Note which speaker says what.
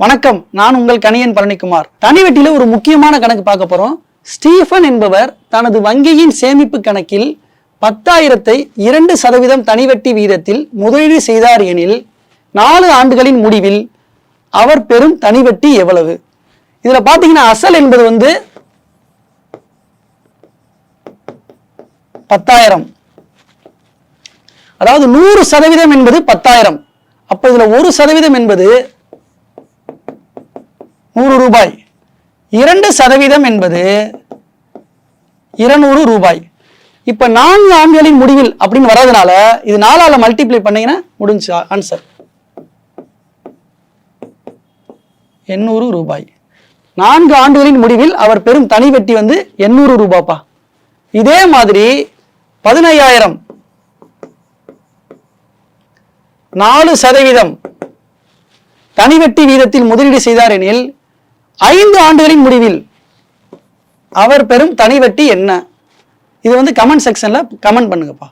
Speaker 1: வணக்கம், நான் உங்கள் கணியன் பழனிக்குமார். தனி வட்டியில ஒரு முக்கியமான கணக்கு பார்க்க போறோம். ஸ்டீஃபன் என்பவர் தனது வங்கியின் சேமிப்பு கணக்கில் 10,000-ஐ 2% தனி வட்டி வீதத்தில் முதலீடு செய்தார் எனில் 4 ஆண்டுகளின் முடிவில் அவர் பெறும் தனி வட்டி எவ்வளவு? இதுல பாத்தீங்கன்னா அசல் என்பது 10,000, அதாவது 100% என்பது 10,000. அப்ப இதுல 1% என்பது 100 ரூபாய், 2% என்பது 200 ரூபாய். இப்ப 4 ஆண்டுகளின் முடிவில் அப்படின்னு வர்றதுனால இது 4ஆல மல்டிப்ளை பண்ணீங்கன்னா முடிஞ்சு ஆன்சர் 800 ரூபாய். 4 ஆண்டுகளின் முடிவில் அவர் பெறும் தனி வட்டி 800 ரூபாய்ப்பா. இதே மாதிரி 15,000 4% தனி வட்டி வீதத்தில் முதலீடு செய்தார் எனில் 5 ஆண்டுகளின் முடிவில் அவர் பெறும் தனி வட்டி என்ன? இது கமெண்ட் செக்ஷன்ல கமெண்ட் பண்ணுங்கப்பா.